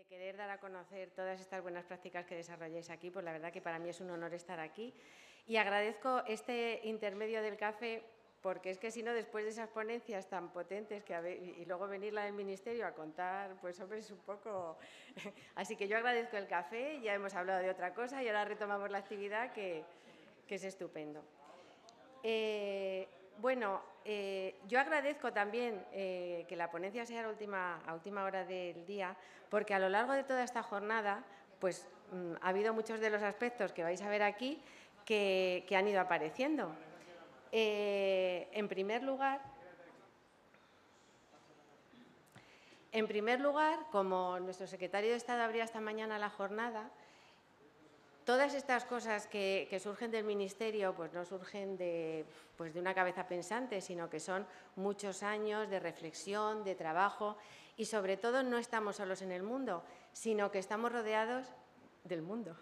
querer dar a conocer todas estas buenas prácticas que desarrolláis aquí, pues la verdad que para mí es un honor estar aquí. Y agradezco este intermedio del café, porque es que si no, después de esas ponencias tan potentes y luego venir la del Ministerio a contar, pues hombre, es un poco... Así que yo agradezco el café, ya hemos hablado de otra cosa y ahora retomamos la actividad que es estupendo. Yo agradezco también que la ponencia sea a última hora del día, porque a lo largo de toda esta jornada pues, ha habido muchos de los aspectos que vais a ver aquí que han ido apareciendo. En primer lugar, como nuestro secretario de Estado abría esta mañana la jornada, todas estas cosas que surgen del Ministerio pues no surgen de una cabeza pensante, sino que son muchos años de reflexión, de trabajo y, sobre todo, no estamos solos en el mundo, sino que estamos rodeados del mundo.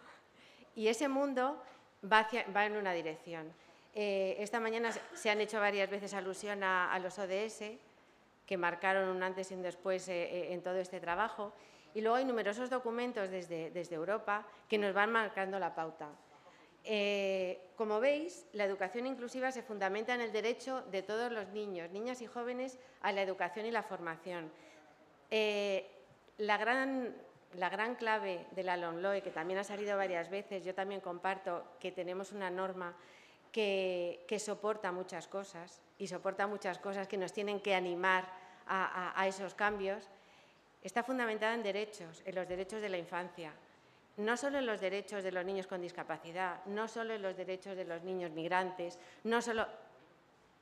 Y ese mundo va en una dirección. Esta mañana se han hecho varias veces alusión a los ODS, que marcaron un antes y un después en todo este trabajo. Y luego hay numerosos documentos desde Europa que nos van marcando la pauta. Como veis, la educación inclusiva se fundamenta en el derecho de todos los niños, niñas y jóvenes a la educación y la formación. La gran clave de la LOMLOE, que también ha salido varias veces, yo también comparto que tenemos una norma que soporta muchas cosas y soporta muchas cosas que nos tienen que animar a esos cambios. Está fundamentada en derechos, en los derechos de la infancia, no solo en los derechos de los niños con discapacidad, no solo en los derechos de los niños migrantes,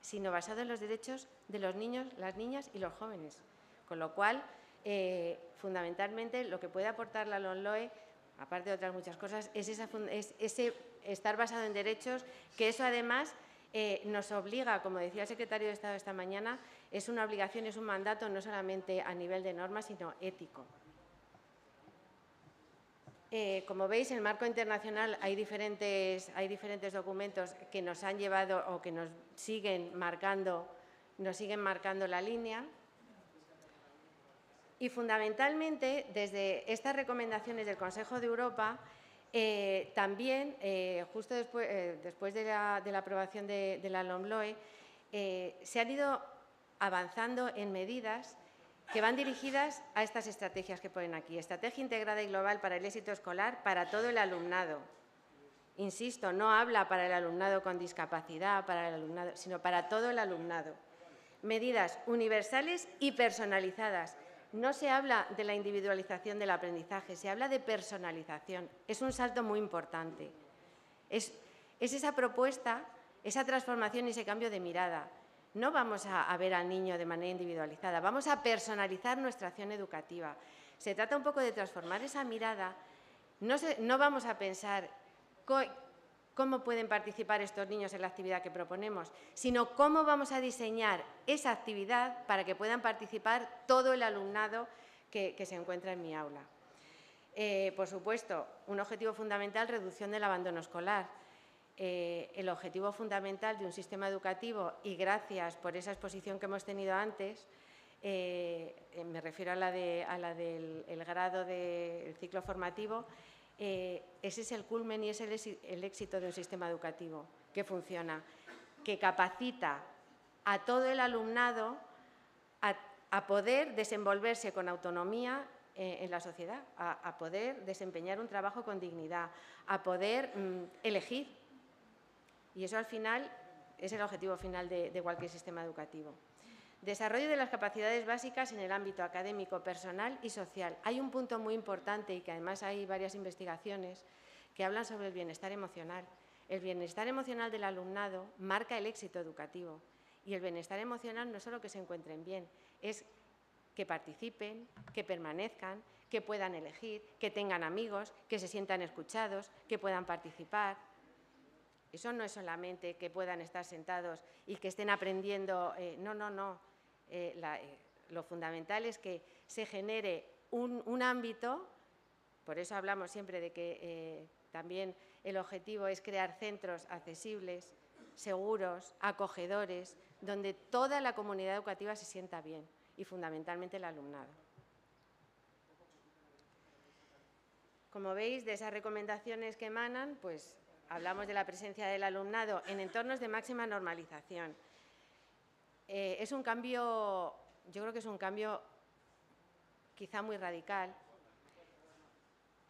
sino basado en los derechos de los niños, las niñas y los jóvenes. Con lo cual, fundamentalmente, lo que puede aportar la LOMLOE, aparte de otras muchas cosas, es ese estar basado en derechos, que eso además nos obliga, como decía el secretario de Estado esta mañana, es una obligación, es un mandato no solamente a nivel de normas, sino ético. Como veis, en el marco internacional hay diferentes documentos que nos han llevado o que nos siguen marcando la línea. Y fundamentalmente, desde estas recomendaciones del Consejo de Europa, también, justo después de la aprobación de la LOMLOE, se han ido avanzando en medidas que van dirigidas a estas estrategias que ponen aquí. Estrategia integrada y global para el éxito escolar para todo el alumnado. Insisto, no habla para el alumnado con discapacidad, sino para todo el alumnado. Medidas universales y personalizadas. No se habla de la individualización del aprendizaje, se habla de personalización. Es un salto muy importante. Es esa propuesta, esa transformación y ese cambio de mirada. No vamos a ver al niño de manera individualizada, vamos a personalizar nuestra acción educativa. Se trata un poco de transformar esa mirada. No vamos a pensar cómo pueden participar estos niños en la actividad que proponemos, sino cómo vamos a diseñar esa actividad para que puedan participar todo el alumnado que se encuentra en mi aula. Por supuesto, un objetivo fundamental, reducción del abandono escolar. El objetivo fundamental de un sistema educativo, y gracias por esa exposición que hemos tenido antes, me refiero a la del grado del ciclo formativo, ese es el culmen y es el éxito de un sistema educativo que funciona, que capacita a todo el alumnado a poder desenvolverse con autonomía en la sociedad, a poder desempeñar un trabajo con dignidad, a poder elegir. Y eso, al final, es el objetivo final de cualquier sistema educativo. Desarrollo de las capacidades básicas en el ámbito académico, personal y social. Hay un punto muy importante y que además hay varias investigaciones que hablan sobre el bienestar emocional. El bienestar emocional del alumnado marca el éxito educativo. Y el bienestar emocional no es solo que se encuentren bien, es que participen, que permanezcan, que puedan elegir, que tengan amigos, que se sientan escuchados, que puedan participar. Eso no es solamente que puedan estar sentados y que estén aprendiendo. No. Lo fundamental es que se genere un ámbito, por eso hablamos siempre de que también el objetivo es crear centros accesibles, seguros, acogedores, donde toda la comunidad educativa se sienta bien y fundamentalmente el alumnado. Como veis, de esas recomendaciones que emanan, pues hablamos de la presencia del alumnado en entornos de máxima normalización. Es un cambio, yo creo que es un cambio quizá muy radical,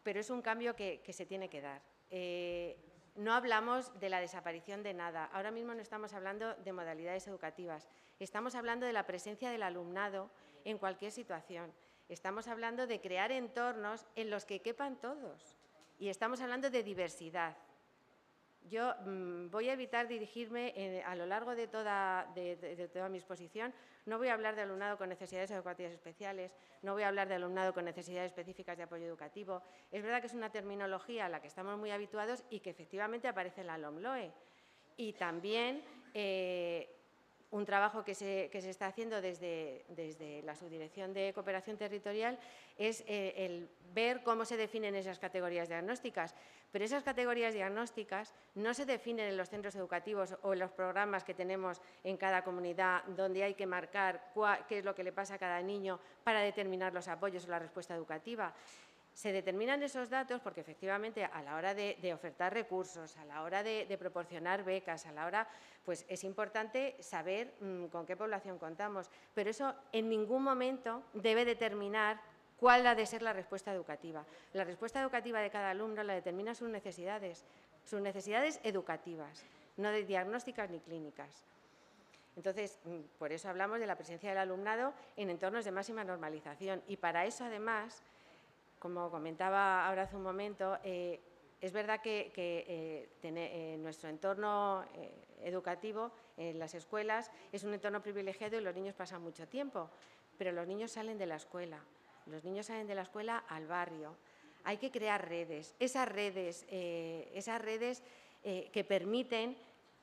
pero es un cambio que se tiene que dar. No hablamos de la desaparición de nada. Ahora mismo no estamos hablando de modalidades educativas. Estamos hablando de la presencia del alumnado en cualquier situación. Estamos hablando de crear entornos en los que quepan todos. Y estamos hablando de diversidad. Yo voy a evitar dirigirme a lo largo de toda mi exposición. No voy a hablar de alumnado con necesidades educativas especiales, no voy a hablar de alumnado con necesidades específicas de apoyo educativo. Es verdad que es una terminología a la que estamos muy habituados y que efectivamente aparece en la LOMLOE. Y también un trabajo que se está haciendo desde la Subdirección de Cooperación Territorial es el ver cómo se definen esas categorías diagnósticas. Pero esas categorías diagnósticas no se definen en los centros educativos o en los programas que tenemos en cada comunidad, donde hay que marcar qué es lo que le pasa a cada niño para determinar los apoyos o la respuesta educativa. Se determinan esos datos porque efectivamente a la hora de ofertar recursos, a la hora de proporcionar becas, a la hora, pues es importante saber con qué población contamos, pero eso en ningún momento debe determinar cuál ha de ser la respuesta educativa. La respuesta educativa de cada alumno la determina sus necesidades educativas, no de diagnósticas ni clínicas. Entonces, por eso hablamos de la presencia del alumnado en entornos de máxima normalización y para eso, además, como comentaba ahora hace un momento, es verdad que nuestro entorno educativo, en las escuelas, es un entorno privilegiado y los niños pasan mucho tiempo, pero los niños salen de la escuela. Los niños salen de la escuela al barrio. Hay que crear redes, esas redes que permiten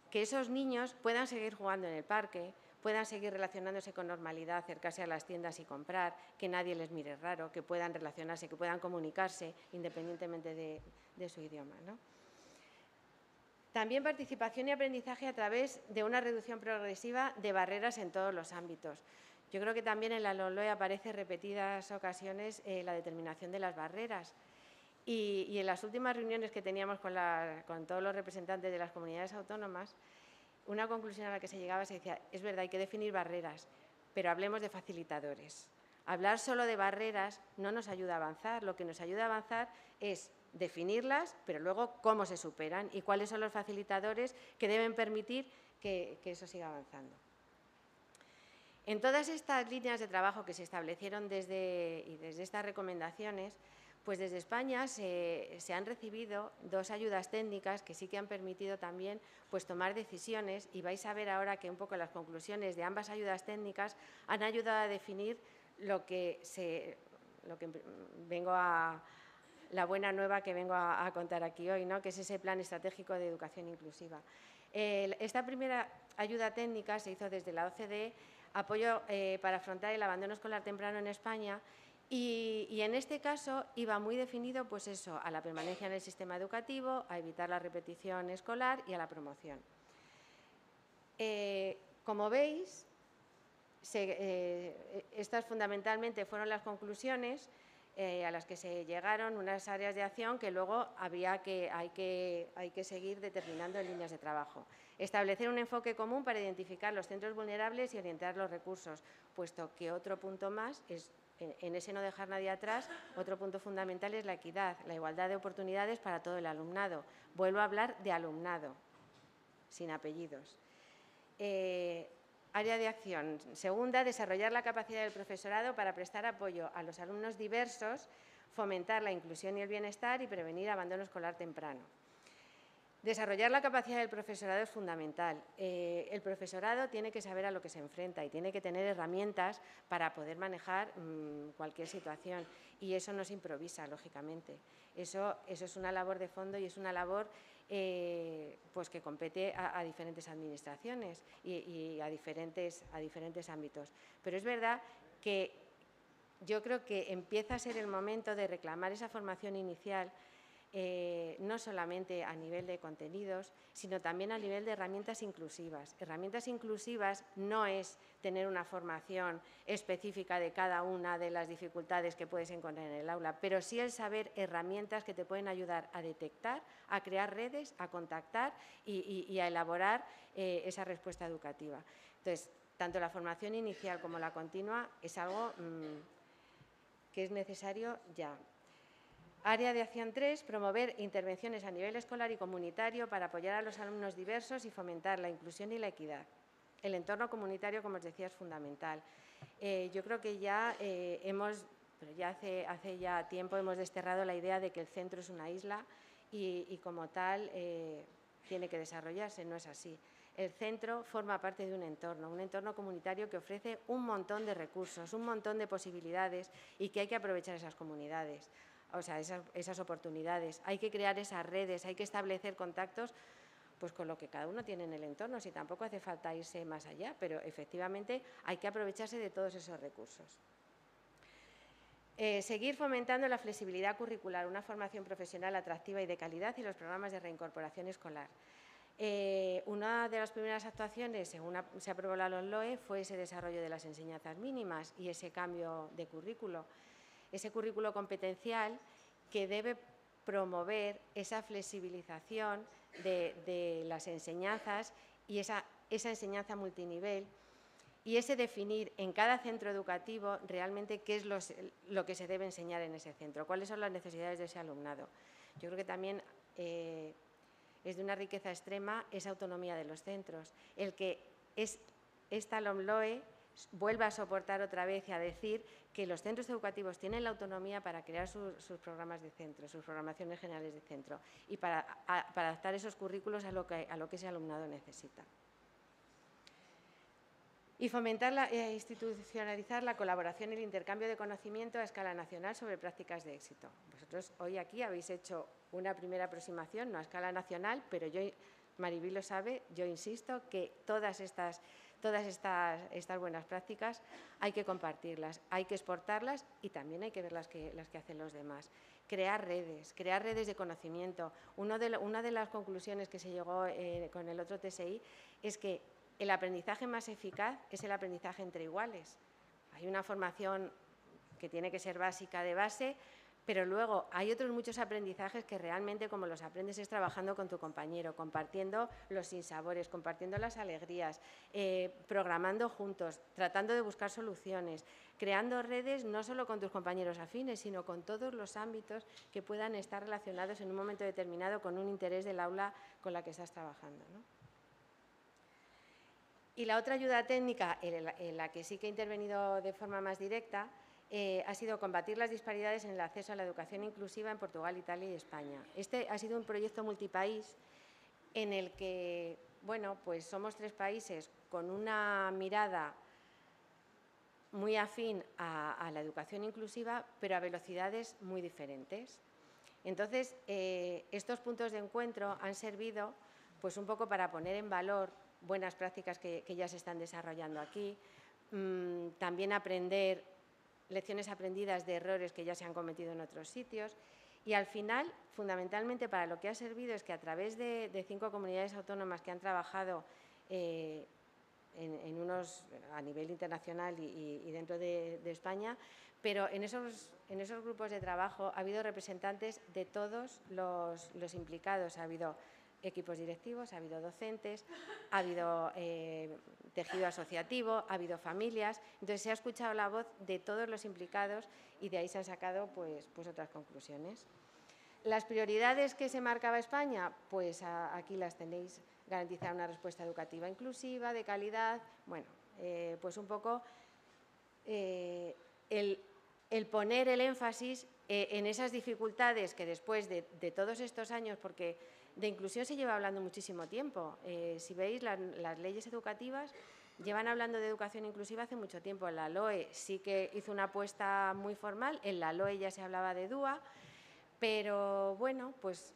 que esos niños puedan seguir jugando en el parque, puedan seguir relacionándose con normalidad, acercarse a las tiendas y comprar, que nadie les mire raro, que puedan relacionarse, que puedan comunicarse independientemente de su idioma, ¿no? También participación y aprendizaje a través de una reducción progresiva de barreras en todos los ámbitos. Yo creo que también en la LOMLOE aparece en repetidas ocasiones la determinación de las barreras. Y en las últimas reuniones que teníamos con todos los representantes de las comunidades autónomas, una conclusión a la que se llegaba se decía, es verdad, hay que definir barreras, pero hablemos de facilitadores. Hablar solo de barreras no nos ayuda a avanzar, lo que nos ayuda a avanzar es definirlas, pero luego cómo se superan y cuáles son los facilitadores que deben permitir que eso siga avanzando. En todas estas líneas de trabajo que se establecieron desde estas recomendaciones, pues desde España se han recibido 2 ayudas técnicas que sí que han permitido también pues, tomar decisiones y vais a ver ahora que un poco las conclusiones de ambas ayudas técnicas han ayudado a definir la buena nueva que vengo a contar aquí hoy, ¿no? Que es ese plan estratégico de educación inclusiva. Esta primera ayuda técnica se hizo desde la OCDE, apoyo para afrontar el abandono escolar temprano en España. Y en este caso iba muy definido pues eso, a la permanencia en el sistema educativo, a evitar la repetición escolar y a la promoción. Como veis, estas fundamentalmente fueron las conclusiones a las que se llegaron, unas áreas de acción que luego hay que seguir determinando en líneas de trabajo. Establecer un enfoque común para identificar los centros vulnerables y orientar los recursos, puesto que otro punto más es en ese no dejar nadie atrás, otro punto fundamental es la equidad, la igualdad de oportunidades para todo el alumnado. Vuelvo a hablar de alumnado, sin apellidos. Área de acción. Segunda, desarrollar la capacidad del profesorado para prestar apoyo a los alumnos diversos, fomentar la inclusión y el bienestar y prevenir abandono escolar temprano. Desarrollar la capacidad del profesorado es fundamental. El profesorado tiene que saber a lo que se enfrenta y tiene que tener herramientas para poder manejar cualquier situación y eso no se improvisa, lógicamente. Eso es una labor de fondo y es una labor pues que compete a diferentes administraciones y a diferentes ámbitos. Pero es verdad que yo creo que empieza a ser el momento de reclamar esa formación inicial no solamente a nivel de contenidos, sino también a nivel de herramientas inclusivas. Herramientas inclusivas no es tener una formación específica de cada una de las dificultades que puedes encontrar en el aula, pero sí el saber herramientas que te pueden ayudar a detectar, a crear redes, a contactar y a elaborar esa respuesta educativa. Entonces, tanto la formación inicial como la continua es algo que es necesario ya. Área de acción 3, promover intervenciones a nivel escolar y comunitario para apoyar a los alumnos diversos y fomentar la inclusión y la equidad. El entorno comunitario, como os decía, es fundamental. Yo creo que ya hace ya tiempo hemos desterrado la idea de que el centro es una isla y como tal tiene que desarrollarse, no es así. El centro forma parte de un entorno comunitario que ofrece un montón de recursos, un montón de posibilidades y que hay que aprovechar esas comunidades. O sea, esas oportunidades. Hay que crear esas redes, hay que establecer contactos pues, con lo que cada uno tiene en el entorno. Si tampoco hace falta irse más allá, pero efectivamente hay que aprovecharse de todos esos recursos. Seguir fomentando la flexibilidad curricular, una formación profesional atractiva y de calidad y los programas de reincorporación escolar. Una de las primeras actuaciones, según se aprobó la LOMLOE, fue ese desarrollo de las enseñanzas mínimas y ese cambio de currículo. Ese currículo competencial que debe promover esa flexibilización de las enseñanzas y esa enseñanza multinivel y ese definir en cada centro educativo realmente qué es lo que se debe enseñar en ese centro, cuáles son las necesidades de ese alumnado. Yo creo que también es de una riqueza extrema esa autonomía de los centros, el que esta LOMLOE vuelva a soportar otra vez y a decir que los centros educativos tienen la autonomía para crear sus programas de centro, sus programaciones generales de centro y para adaptar esos currículos a lo que ese alumnado necesita. Y fomentar e institucionalizar la colaboración y el intercambio de conocimiento a escala nacional sobre prácticas de éxito. Vosotros hoy aquí habéis hecho una primera aproximación, no a escala nacional, pero Mariby lo sabe, yo insisto que todas estas buenas prácticas hay que compartirlas, hay que exportarlas y también hay que ver las que hacen los demás. Crear redes de conocimiento. Una de las conclusiones que se llegó con el otro TSI es que el aprendizaje más eficaz es el aprendizaje entre iguales. Hay una formación que tiene que ser básica de base, pero luego hay otros muchos aprendizajes que realmente como los aprendes es trabajando con tu compañero, compartiendo los sinsabores, compartiendo las alegrías, programando juntos, tratando de buscar soluciones, creando redes no solo con tus compañeros afines, sino con todos los ámbitos que puedan estar relacionados en un momento determinado con un interés del aula con la que estás trabajando, ¿no? Y la otra ayuda técnica en la que sí que he intervenido de forma más directa ha sido combatir las disparidades en el acceso a la educación inclusiva en Portugal, Italia y España. Este ha sido un proyecto multipaís en el que, bueno, pues somos 3 países con una mirada muy afín a la educación inclusiva, pero a velocidades muy diferentes. Entonces, estos puntos de encuentro han servido pues un poco para poner en valor buenas prácticas que ya se están desarrollando aquí, también aprender lecciones aprendidas de errores que ya se han cometido en otros sitios y al final, fundamentalmente para lo que ha servido es que a través de 5 comunidades autónomas que han trabajado a nivel internacional y dentro de España, pero en esos grupos de trabajo ha habido representantes de todos los implicados, ha habido equipos directivos, ha habido docentes, ha habido tejido asociativo, ha habido familias. Entonces, se ha escuchado la voz de todos los implicados y de ahí se han sacado pues otras conclusiones. Las prioridades que se marcaba España, pues aquí las tenéis. Garantizar una respuesta educativa inclusiva, de calidad. Bueno, pues un poco el poner el énfasis en esas dificultades que después de todos estos años, porque de inclusión se lleva hablando muchísimo tiempo. Si veis, las leyes educativas llevan hablando de educación inclusiva hace mucho tiempo. La LOE sí que hizo una apuesta muy formal, en la LOE ya se hablaba de DUA, pero bueno, pues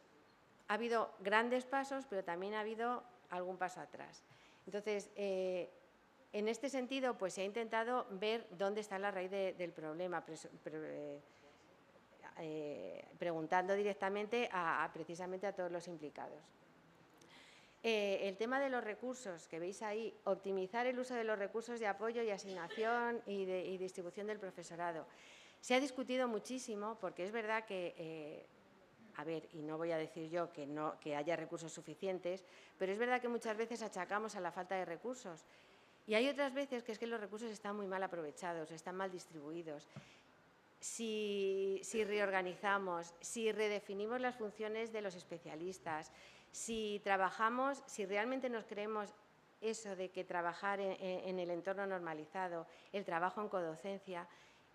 ha habido grandes pasos, pero también ha habido algún paso atrás. Entonces, en este sentido, pues se ha intentado ver dónde está la raíz del problema, preguntando directamente precisamente a todos los implicados. El tema de los recursos que veis ahí, optimizar el uso de los recursos de apoyo y asignación y distribución del profesorado. Se ha discutido muchísimo porque es verdad que, a ver, y no voy a decir yo que haya recursos suficientes, pero es verdad que muchas veces achacamos a la falta de recursos. Y hay otras veces que es que los recursos están muy mal aprovechados, están mal distribuidos. Si reorganizamos, si redefinimos las funciones de los especialistas, si trabajamos, si realmente nos creemos eso de que trabajar en el entorno normalizado, el trabajo en codocencia,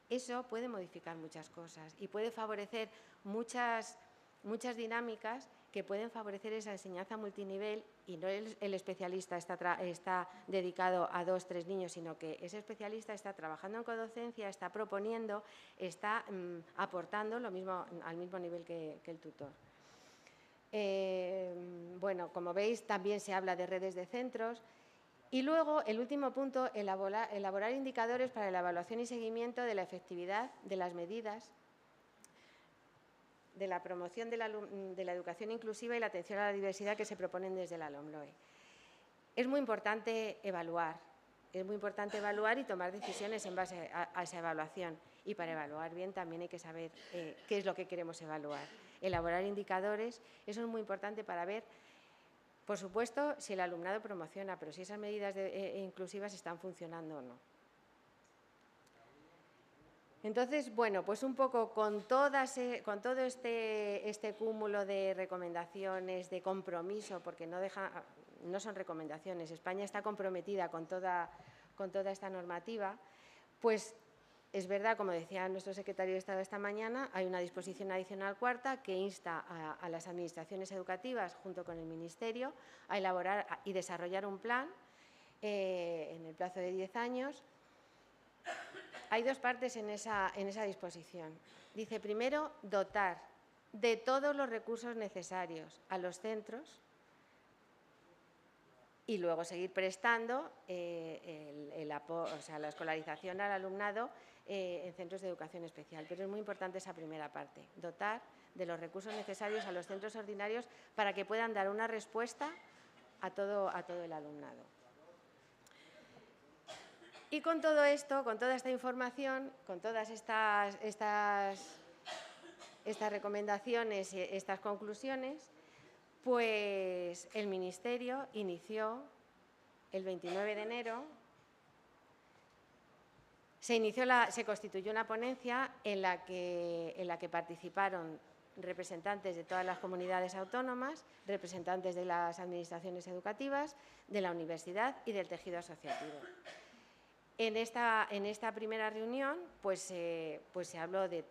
eso puede modificar muchas cosas y puede favorecer muchas dinámicas que pueden favorecer esa enseñanza multinivel y no el especialista está dedicado a 2 o 3 niños, sino que ese especialista está trabajando en codocencia, está proponiendo, está aportando lo mismo, al mismo nivel que el tutor. Bueno, como veis, también se habla de redes de centros. Y luego, el último punto, elaborar indicadores para la evaluación y seguimiento de la efectividad de las medidas de la promoción de la educación inclusiva y la atención a la diversidad que se proponen desde la LOMLOE. Es muy importante evaluar y tomar decisiones en base a esa evaluación. Y para evaluar bien también hay que saber qué es lo que queremos evaluar. Elaborar indicadores, eso es muy importante para ver, por supuesto, si el alumnado promociona, pero si esas medidas inclusivas están funcionando o no. Entonces, bueno, pues un poco con todo este cúmulo de recomendaciones, de compromiso, porque no son recomendaciones, España está comprometida con toda esta normativa, pues es verdad, como decía nuestro secretario de Estado esta mañana, hay una disposición adicional cuarta que insta a las administraciones educativas, junto con el Ministerio, a elaborar y desarrollar un plan en el plazo de 10 años. Hay 2 partes en esa disposición. Dice, primero, dotar de todos los recursos necesarios a los centros y luego seguir prestando la escolarización al alumnado en centros de educación especial. Pero es muy importante esa primera parte, dotar de los recursos necesarios a los centros ordinarios para que puedan dar una respuesta a todo el alumnado. Y con todo esto, con toda esta información, con todas estas recomendaciones y estas conclusiones, pues el Ministerio inició el 29 de enero, se constituyó una ponencia en la que participaron representantes de todas las comunidades autónomas, representantes de las administraciones educativas, de la universidad y del tejido asociativo. En esta primera reunión pues se habló de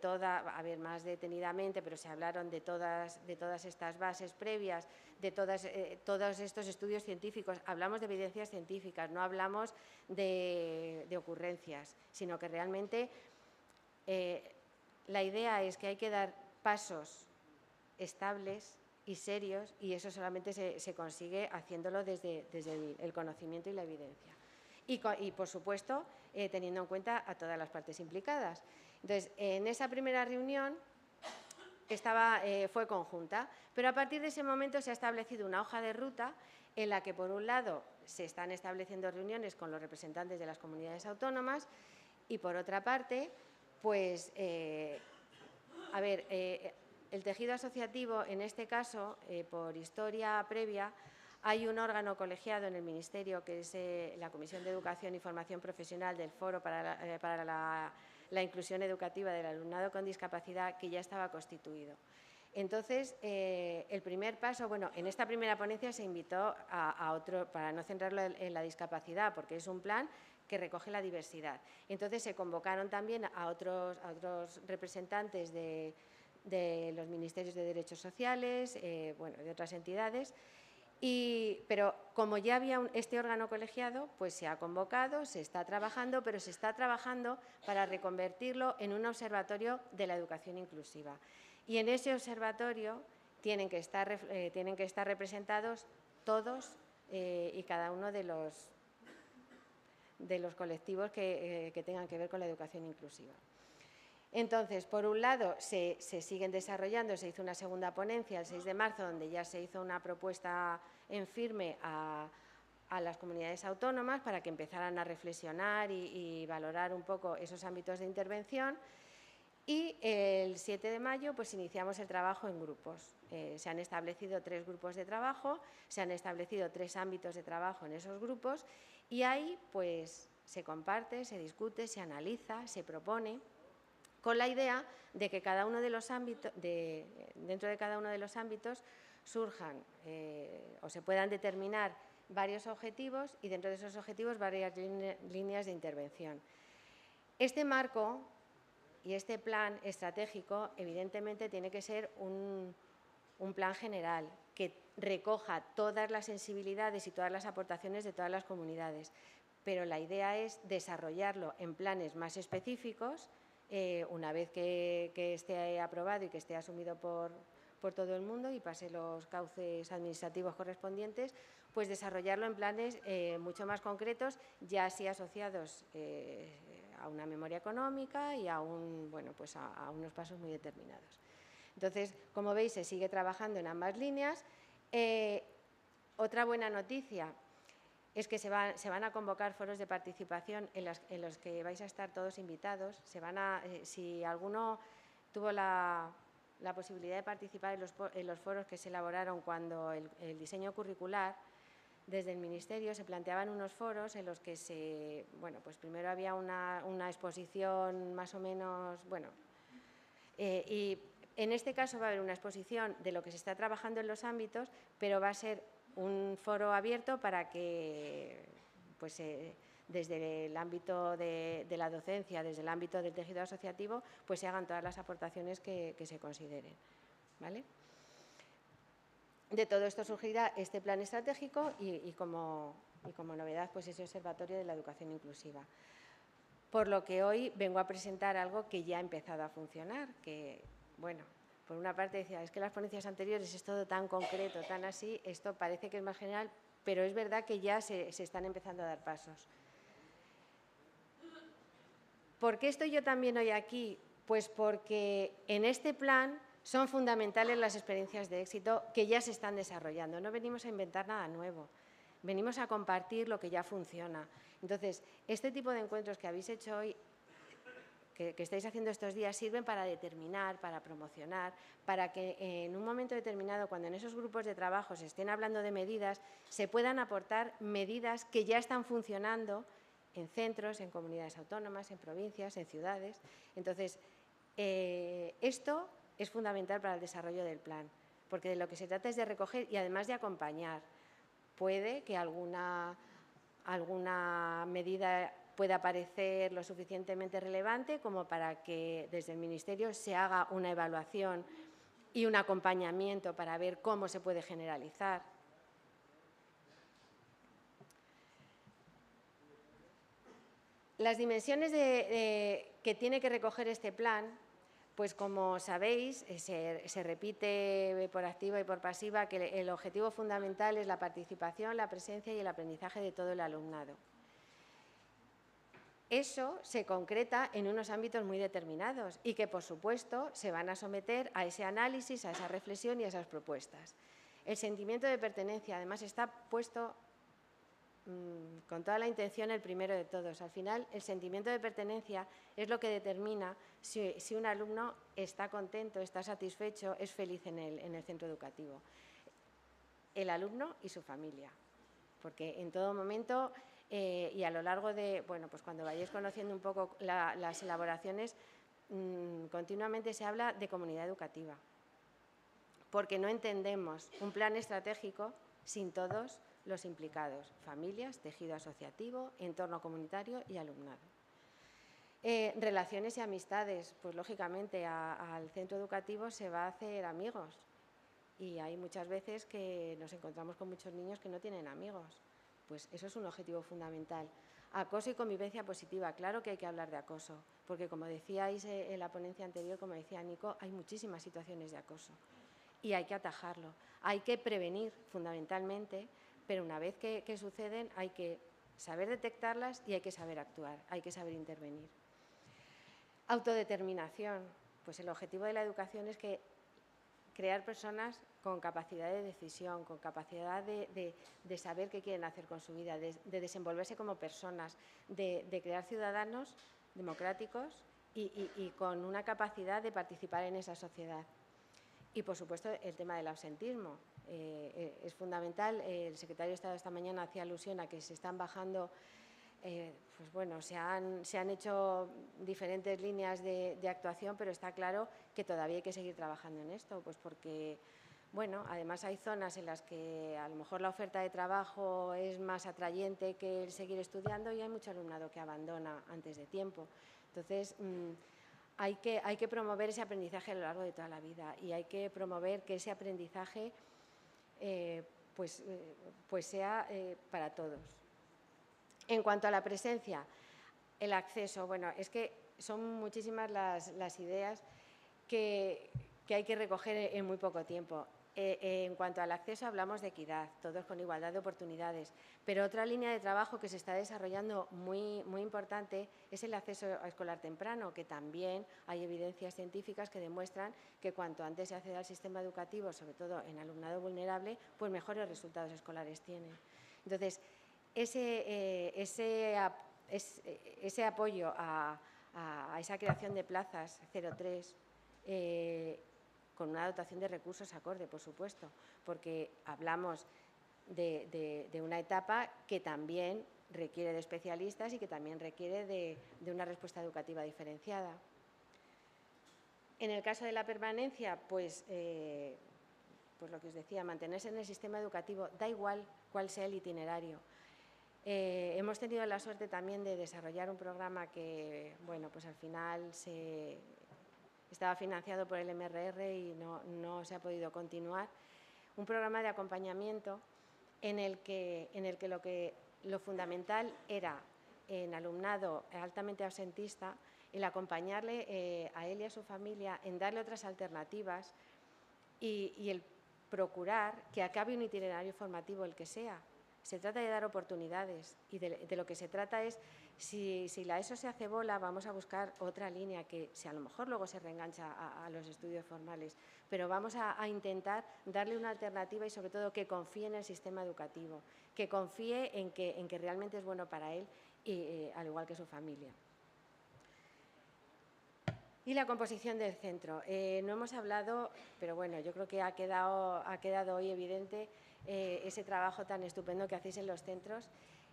más detenidamente, pero se hablaron de todas estas bases previas, de todos estos estudios científicos. Hablamos de evidencias científicas, no hablamos de ocurrencias, sino que realmente la idea es que hay que dar pasos estables y serios y eso solamente se consigue haciéndolo desde el conocimiento y la evidencia. Y por supuesto, teniendo en cuenta a todas las partes implicadas. Entonces, en esa primera reunión fue conjunta, pero a partir de ese momento se ha establecido una hoja de ruta en la que, por un lado, se están estableciendo reuniones con los representantes de las comunidades autónomas y, por otra parte, pues, el tejido asociativo, en este caso, por historia previa, hay un órgano colegiado en el Ministerio, que es la Comisión de Educación y Formación Profesional del Foro para la Inclusión Educativa del Alumnado con Discapacidad, que ya estaba constituido. Entonces, el primer paso, bueno, en esta primera ponencia se invitó a otro, para no centrarlo en la discapacidad, porque es un plan que recoge la diversidad. Entonces, se convocaron también a otros representantes de los Ministerios de Derechos Sociales, de otras entidades. Pero como ya había este órgano colegiado, pues se ha convocado, se está trabajando, pero se está trabajando para reconvertirlo en un observatorio de la educación inclusiva. Y en ese observatorio tienen que estar representados todos y cada uno de los colectivos que tengan que ver con la educación inclusiva. Entonces, por un lado, se siguen desarrollando, se hizo una segunda ponencia el 6 de marzo, donde ya se hizo una propuesta en firme a las comunidades autónomas para que empezaran a reflexionar y valorar un poco esos ámbitos de intervención. Y el 7 de mayo pues iniciamos el trabajo en grupos. Se han establecido 3 grupos de trabajo, se han establecido 3 ámbitos de trabajo en esos grupos y ahí pues se comparte, se discute, se analiza, se propone, con la idea de que cada uno de los ámbitos, dentro de cada uno de los ámbitos surjan o se puedan determinar varios objetivos y dentro de esos objetivos varias líneas de intervención. Este marco y este plan estratégico, evidentemente, tiene que ser un plan general que recoja todas las sensibilidades y todas las aportaciones de todas las comunidades. Pero la idea es desarrollarlo en planes más específicos, una vez que esté aprobado y que esté asumido por todo el mundo y pase los cauces administrativos correspondientes, pues desarrollarlo en planes mucho más concretos, ya así asociados a una memoria económica y a unos pasos muy determinados. Entonces, como veis, se sigue trabajando en ambas líneas. Otra buena noticia es que se van a convocar foros de participación en los que vais a estar todos invitados. Si alguno tuvo la posibilidad de participar en los foros que se elaboraron cuando el diseño curricular, desde el Ministerio se planteaban unos foros en los que pues primero había una exposición más o menos, y en este caso va a haber una exposición de lo que se está trabajando en los ámbitos, pero va a ser un foro abierto para que pues, desde el ámbito de la docencia, desde el ámbito del tejido asociativo, pues se hagan todas las aportaciones que se consideren, ¿vale? De todo esto surgirá este plan estratégico y como novedad, pues ese observatorio de la educación inclusiva. Por lo que hoy vengo a presentar algo que ya ha empezado a funcionar, que, bueno, por una parte decía, es que las ponencias anteriores es todo tan concreto, tan así, esto parece que es más general, pero es verdad que ya se están empezando a dar pasos. ¿Por qué estoy yo también hoy aquí? Pues porque en este plan son fundamentales las experiencias de éxito que ya se están desarrollando. No venimos a inventar nada nuevo, venimos a compartir lo que ya funciona. Entonces, este tipo de encuentros que habéis hecho hoy, que estáis haciendo estos días, sirven para determinar, para promocionar, para que en un momento determinado, cuando en esos grupos de trabajo se estén hablando de medidas, se puedan aportar medidas que ya están funcionando en centros, en comunidades autónomas, en provincias, en ciudades. Entonces, esto es fundamental para el desarrollo del plan, porque de lo que se trata es de recoger y además de acompañar. Puede que alguna medida pueda parecer lo suficientemente relevante como para que desde el Ministerio se haga una evaluación y un acompañamiento para ver cómo se puede generalizar. Las dimensiones que tiene que recoger este plan, pues como sabéis, se repite por activa y por pasiva que el objetivo fundamental es la participación, la presencia y el aprendizaje de todo el alumnado. Eso se concreta en unos ámbitos muy determinados y que, por supuesto, se van a someter a ese análisis, a esa reflexión y a esas propuestas. El sentimiento de pertenencia, además, está puesto con toda la intención el primero de todos. Al final, el sentimiento de pertenencia es lo que determina si un alumno está contento, está satisfecho, es feliz en el centro educativo. El alumno y su familia, porque en todo momento y a lo largo de, pues cuando vayáis conociendo un poco las elaboraciones, continuamente se habla de comunidad educativa, porque no entendemos un plan estratégico sin todos los implicados, familias, tejido asociativo, entorno comunitario y alumnado. Relaciones y amistades, pues lógicamente al centro educativo se va a hacer amigos y hay muchas veces que nos encontramos con muchos niños que no tienen amigos. Pues eso es un objetivo fundamental. Acoso y convivencia positiva, claro que hay que hablar de acoso, porque como decíais en la ponencia anterior, como decía Nico, hay muchísimas situaciones de acoso y hay que atajarlo. Hay que prevenir fundamentalmente, pero una vez que suceden hay que saber detectarlas y hay que saber actuar, hay que saber intervenir. Autodeterminación. Pues el objetivo de la educación es que crear personas con capacidad de decisión, con capacidad de saber qué quieren hacer con su vida, de desenvolverse como personas, de crear ciudadanos democráticos y con una capacidad de participar en esa sociedad. Y, por supuesto, el tema del ausentismo. Es fundamental. El secretario de Estado esta mañana hacía alusión a que se están bajando, pues bueno, se han hecho diferentes líneas de actuación, pero está claro que todavía hay que seguir trabajando en esto, pues porque, bueno, además hay zonas en las que a lo mejor la oferta de trabajo es más atrayente que el seguir estudiando y hay mucho alumnado que abandona antes de tiempo. Entonces, hay que promover ese aprendizaje a lo largo de toda la vida y hay que promover que ese aprendizaje pues sea para todos. En cuanto a la presencia, el acceso, bueno, es que son muchísimas las ideas que hay que recoger en muy poco tiempo. En cuanto al acceso, hablamos de equidad, todos con igualdad de oportunidades, pero otra línea de trabajo que se está desarrollando muy importante es el acceso escolar temprano, que también hay evidencias científicas que demuestran que cuanto antes se accede al sistema educativo, sobre todo en alumnado vulnerable, pues mejores resultados escolares tienen. Entonces, ese apoyo a esa creación de plazas 0-3, con una dotación de recursos acorde, por supuesto, porque hablamos de una etapa que también requiere de especialistas y que también requiere de una respuesta educativa diferenciada. En el caso de la permanencia, pues lo que os decía, mantenerse en el sistema educativo, da igual cuál sea el itinerario. Hemos tenido la suerte también de desarrollar un programa que, bueno, pues al final estaba financiado por el MRR y no se ha podido continuar. Un programa de acompañamiento en el que lo fundamental era, en alumnado altamente ausentista, el acompañarle a él y a su familia en darle otras alternativas y el procurar que acabe un itinerario formativo, el que sea. Se trata de dar oportunidades y de lo que se trata es, si la ESO se hace bola, vamos a buscar otra línea que si a lo mejor luego se reengancha a los estudios formales, pero vamos a intentar darle una alternativa y sobre todo que confíe en el sistema educativo, que confíe en que realmente es bueno para él, y, al igual que su familia. Y la composición del centro. No hemos hablado, pero bueno, yo creo que ha quedado hoy evidente ese trabajo tan estupendo que hacéis en los centros,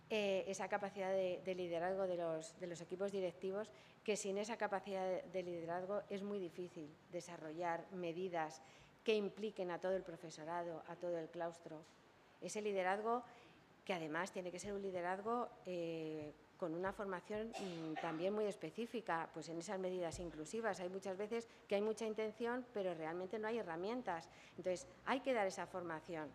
esa capacidad de liderazgo de los equipos directivos, que sin esa capacidad de liderazgo es muy difícil desarrollar medidas que impliquen a todo el profesorado, a todo el claustro. Ese liderazgo que además tiene que ser un liderazgo con una formación también muy específica, pues en esas medidas inclusivas. Hay muchas veces que hay mucha intención, pero realmente no hay herramientas. Entonces, hay que dar esa formación.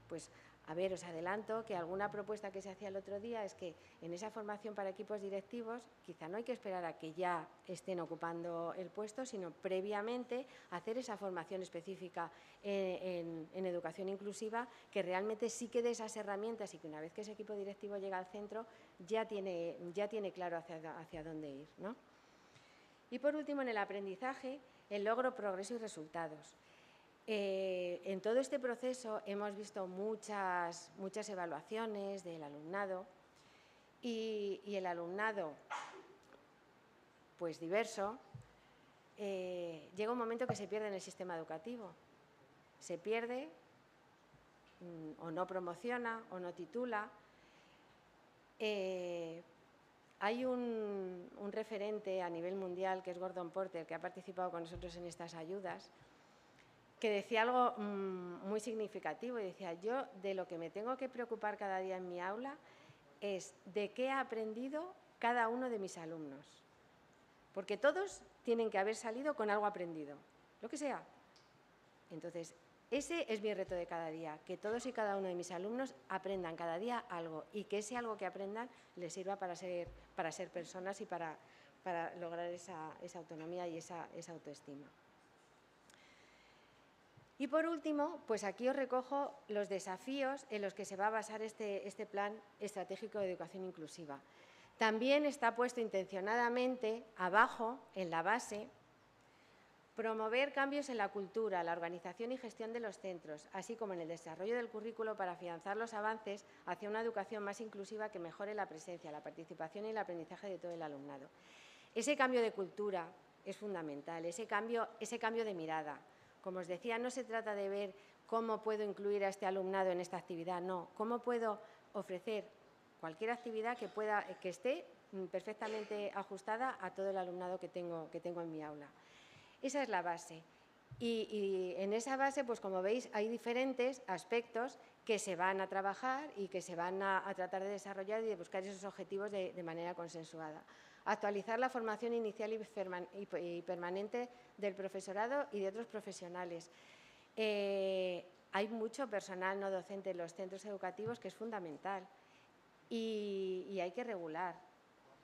Pues, a ver, os adelanto que alguna propuesta que se hacía el otro día es que en esa formación para equipos directivos quizá no hay que esperar a que ya estén ocupando el puesto, sino previamente hacer esa formación específica en educación inclusiva, que realmente sí que dé esas herramientas y que una vez que ese equipo directivo llega al centro ya tiene claro hacia dónde ir, ¿no? Y por último, en el aprendizaje, el logro, progreso y resultados. En todo este proceso hemos visto muchas evaluaciones del alumnado y el alumnado, pues diverso, llega un momento que se pierde en el sistema educativo. Se pierde, o no promociona, o no titula. Hay un referente a nivel mundial, que es Gordon Porter, que ha participado con nosotros en estas ayudas, que decía algo muy significativo y decía: yo de lo que me tengo que preocupar cada día en mi aula es de qué ha aprendido cada uno de mis alumnos, porque todos tienen que haber salido con algo aprendido, lo que sea. Entonces, ese es mi reto de cada día, que todos y cada uno de mis alumnos aprendan cada día algo y que ese algo que aprendan les sirva para ser personas y para lograr esa autonomía y esa autoestima. Y por último, pues aquí os recojo los desafíos en los que se va a basar este plan estratégico de educación inclusiva. También está puesto intencionadamente abajo, en la base, promover cambios en la cultura, la organización y gestión de los centros, así como en el desarrollo del currículo para afianzar los avances hacia una educación más inclusiva que mejore la presencia, la participación y el aprendizaje de todo el alumnado. Ese cambio de cultura es fundamental, ese cambio de mirada. Como os decía, no se trata de ver cómo puedo incluir a este alumnado en esta actividad, no, cómo puedo ofrecer cualquier actividad que esté perfectamente ajustada a todo el alumnado que tengo en mi aula. Esa es la base. Y en esa base, pues como veis, hay diferentes aspectos que se van a trabajar y que se van a tratar de desarrollar y de buscar esos objetivos de manera consensuada. Actualizar la formación inicial y permanente del profesorado y de otros profesionales. Hay mucho personal no docente en los centros educativos que es fundamental y hay que regular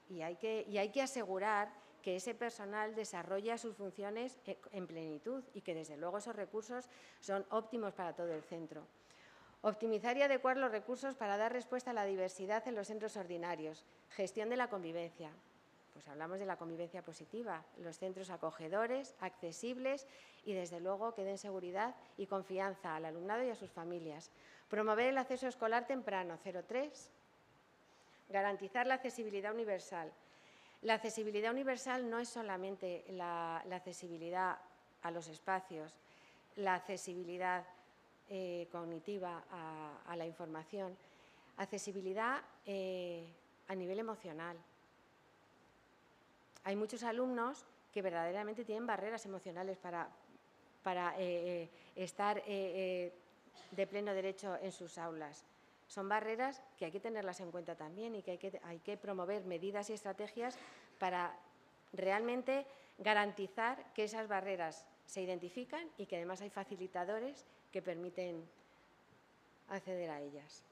y hay que asegurar que ese personal desarrolla sus funciones en plenitud y que, desde luego, esos recursos son óptimos para todo el centro. Optimizar y adecuar los recursos para dar respuesta a la diversidad en los centros ordinarios. Gestión de la convivencia. Pues hablamos de la convivencia positiva, los centros acogedores, accesibles y, desde luego, que den seguridad y confianza al alumnado y a sus familias. Promover el acceso escolar temprano, 0-3. Garantizar la accesibilidad universal. La accesibilidad universal no es solamente la accesibilidad a los espacios, la accesibilidad cognitiva a la información, accesibilidad a nivel emocional. Hay muchos alumnos que verdaderamente tienen barreras emocionales para estar de pleno derecho en sus aulas. Son barreras que hay que tenerlas en cuenta también y que hay que promover medidas y estrategias para realmente garantizar que esas barreras se identifican y que además hay facilitadores que permiten acceder a ellas.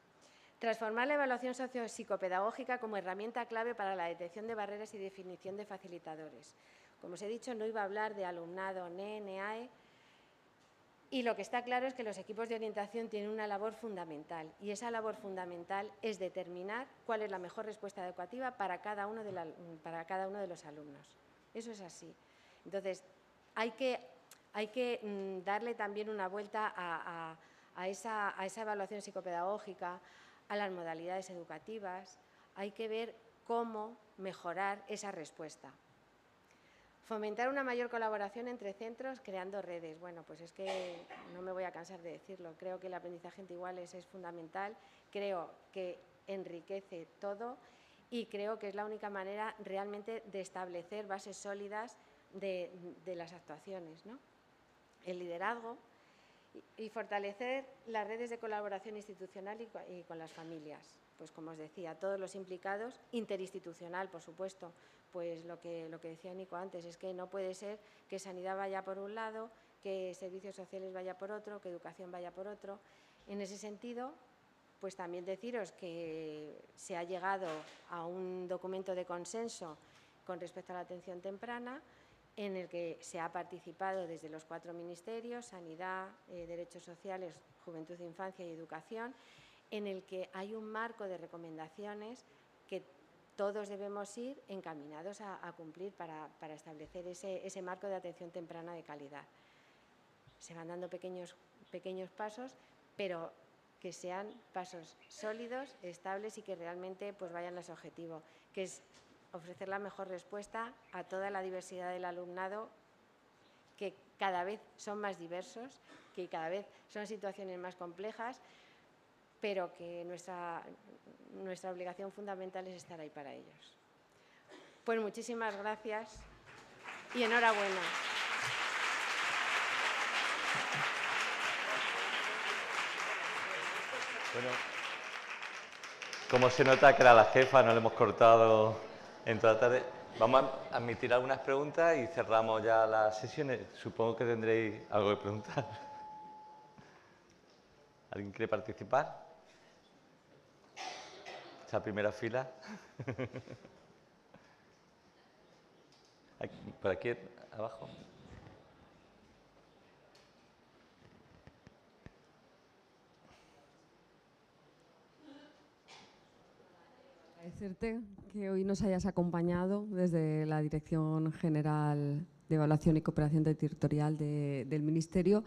Transformar la evaluación sociopsicopedagógica como herramienta clave para la detección de barreras y definición de facilitadores. Como os he dicho, no iba a hablar de alumnado NE, NEAE, y lo que está claro es que los equipos de orientación tienen una labor fundamental, y esa labor fundamental es determinar cuál es la mejor respuesta educativa para cada uno de los alumnos. Eso es así. Entonces, hay que darle también una vuelta a esa evaluación psicopedagógica, a las modalidades educativas. Hay que ver cómo mejorar esa respuesta. Fomentar una mayor colaboración entre centros creando redes. Bueno, pues es que no me voy a cansar de decirlo. Creo que el aprendizaje entre iguales es fundamental. Creo que enriquece todo y creo que es la única manera realmente de establecer bases sólidas de las actuaciones, ¿no? El liderazgo y fortalecer las redes de colaboración institucional y con las familias. Pues como os decía, todos los implicados, interinstitucional, por supuesto, pues lo que decía Nico antes, es que no puede ser que sanidad vaya por un lado, que servicios sociales vaya por otro, que educación vaya por otro. En ese sentido, pues también deciros que se ha llegado a un documento de consenso con respecto a la atención temprana, en el que se ha participado desde los 4 ministerios, Sanidad, Derechos Sociales, Juventud, Infancia y Educación, en el que hay un marco de recomendaciones que todos debemos ir encaminados a cumplir para establecer ese marco de atención temprana de calidad. Se van dando pequeños pasos, pero que sean pasos sólidos, estables y que realmente pues, vayan a ese objetivo, que es ofrecer la mejor respuesta a toda la diversidad del alumnado, que cada vez son más diversos, que cada vez son situaciones más complejas, pero que nuestra obligación fundamental es estar ahí para ellos. Pues muchísimas gracias y enhorabuena. Bueno, como se nota que era la jefa, no le hemos cortado en toda la tarde. Vamos a admitir algunas preguntas y cerramos ya las sesiones. Supongo que tendréis algo que preguntar. ¿Alguien quiere participar? Esta primera fila. Por aquí abajo. Agradecerte que hoy nos hayas acompañado desde la Dirección General de Evaluación y Cooperación Territorial del Ministerio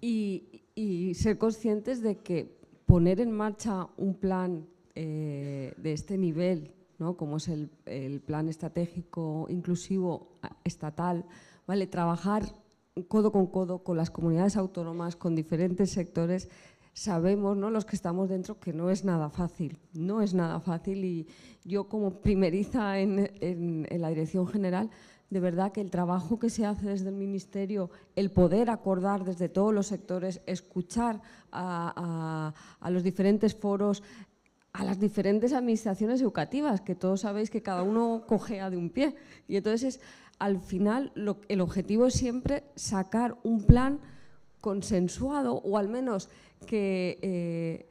y ser conscientes de que poner en marcha un plan de este nivel, ¿no?, como es el Plan Estratégico Inclusivo Estatal, ¿vale?, trabajar codo con las comunidades autónomas, con diferentes sectores. Sabemos, ¿no?, los que estamos dentro, que no es nada fácil, no es nada fácil, y yo como primeriza en la Dirección General, de verdad que el trabajo que se hace desde el Ministerio, el poder acordar desde todos los sectores, escuchar a los diferentes foros, a las diferentes administraciones educativas, que todos sabéis que cada uno cojea de un pie, y entonces al final el objetivo es siempre sacar un plan consensuado, o al menos que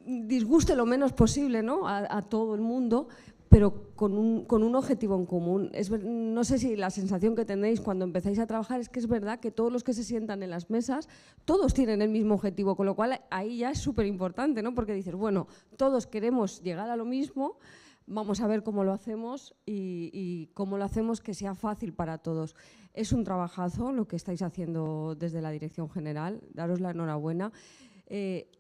disguste lo menos posible, ¿no?, a todo el mundo, pero con un objetivo en común. No sé si la sensación que tenéis cuando empezáis a trabajar es que es verdad que todos los que se sientan en las mesas, todos tienen el mismo objetivo, con lo cual ahí ya es súper importante, ¿no?, porque dices, bueno, todos queremos llegar a lo mismo, vamos a ver cómo lo hacemos y cómo lo hacemos que sea fácil para todos. Es un trabajazo lo que estáis haciendo desde la Dirección General, daros la enhorabuena.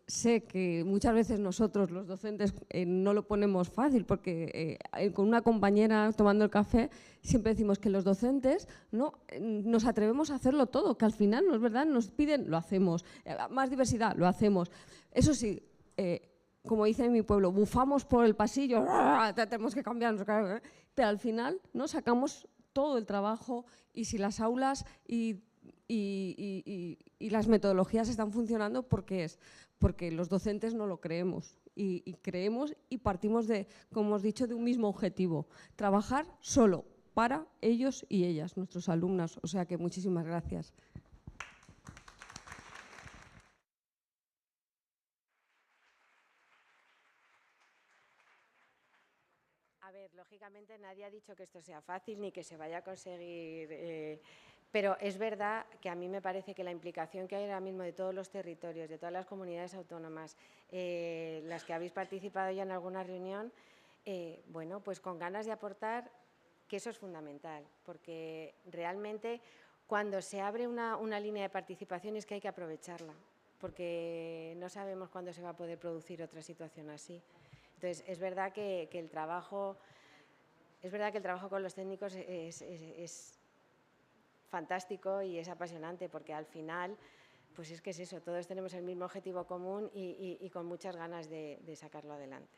Sé que muchas veces nosotros, los docentes, no lo ponemos fácil, porque con una compañera tomando el café siempre decimos que los docentes, ¿no?, nos atrevemos a hacerlo todo, que al final, no es verdad, nos piden, lo hacemos, más diversidad, lo hacemos. Eso sí, como dice en mi pueblo, bufamos por el pasillo, tenemos que cambiarnos, pero al final, ¿no?, sacamos todo el trabajo, y si las aulas y las metodologías están funcionando, porque los docentes no lo creemos, y creemos y partimos de, como hemos dicho, de un mismo objetivo: trabajar solo para ellos y ellas, nuestros alumnos. O sea que muchísimas gracias. A ver, lógicamente nadie ha dicho que esto sea fácil ni que se vaya a conseguir, pero es verdad que a mí me parece que la implicación que hay ahora mismo de todos los territorios, de todas las comunidades autónomas, las que habéis participado ya en alguna reunión, bueno, pues con ganas de aportar, que eso es fundamental, porque realmente cuando se abre una línea de participación es que hay que aprovecharla, porque no sabemos cuándo se va a poder producir otra situación así. Entonces, es verdad que el trabajo con los técnicos es fantástico y es apasionante, porque al final, pues es que es eso, todos tenemos el mismo objetivo común y con muchas ganas de sacarlo adelante.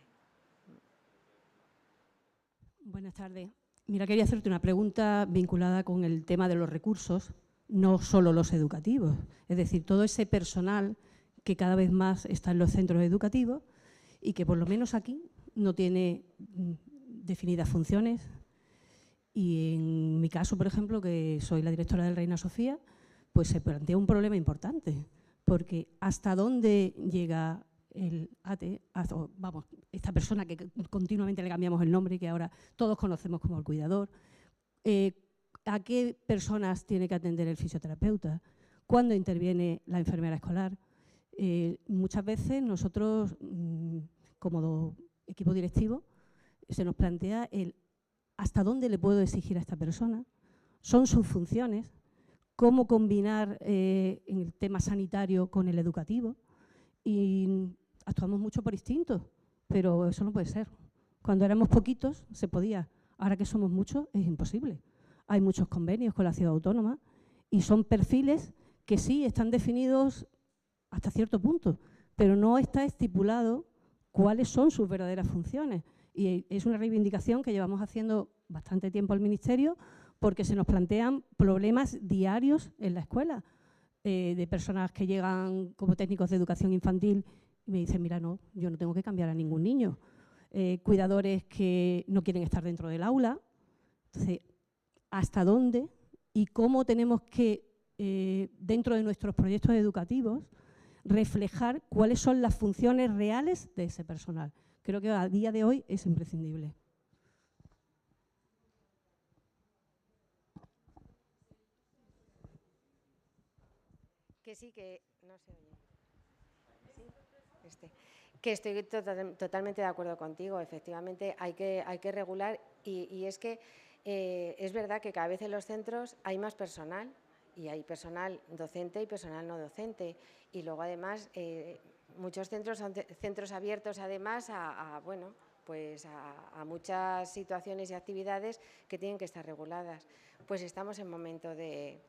Buenas tardes. Mira, quería hacerte una pregunta vinculada con el tema de los recursos, no solo los educativos, es decir, todo ese personal que cada vez más está en los centros educativos y que por lo menos aquí no tiene definidas funciones. Y en mi caso, por ejemplo, que soy la directora del Reina Sofía, pues se plantea un problema importante, porque ¿hasta dónde llega el ATE? Vamos, esta persona que continuamente le cambiamos el nombre y que ahora todos conocemos como el cuidador. ¿A qué personas tiene que atender el fisioterapeuta? ¿Cuándo interviene la enfermera escolar? Muchas veces nosotros, como equipo directivo, se nos plantea el hasta dónde le puedo exigir a esta persona, son sus funciones, cómo combinar el tema sanitario con el educativo, y actuamos mucho por instinto, pero eso no puede ser. Cuando éramos poquitos se podía, ahora que somos muchos es imposible. Hay muchos convenios con la ciudad autónoma y son perfiles que sí están definidos hasta cierto punto, pero no está estipulado cuáles son sus verdaderas funciones. Y es una reivindicación que llevamos haciendo bastante tiempo al Ministerio, porque se nos plantean problemas diarios en la escuela, de personas que llegan como técnicos de educación infantil y me dicen, mira, no, yo no tengo que cambiar a ningún niño. Cuidadores que no quieren estar dentro del aula. Entonces, ¿hasta dónde y cómo tenemos que, dentro de nuestros proyectos educativos, reflejar cuáles son las funciones reales de ese personal? Creo que a día de hoy es imprescindible. Que sí, que no se oye. ¿Sí? Que estoy totalmente de acuerdo contigo. Efectivamente, hay que regular y es que es verdad que cada vez en los centros hay más personal y hay personal docente y personal no docente. Y luego, además, muchos centros son centros abiertos, además, bueno, pues a muchas situaciones y actividades que tienen que estar reguladas. Pues estamos en momento de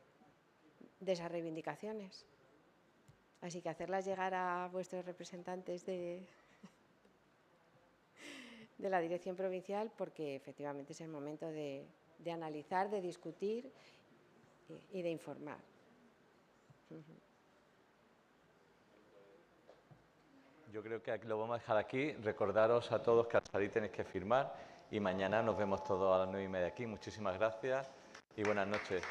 esas reivindicaciones. Así que hacerlas llegar a vuestros representantes de la dirección provincial, porque efectivamente es el momento de analizar, de discutir y de informar. Yo creo que lo vamos a dejar aquí. Recordaros a todos que al salir tenéis que firmar y mañana nos vemos todos a las 9:30 aquí. Muchísimas gracias y buenas noches.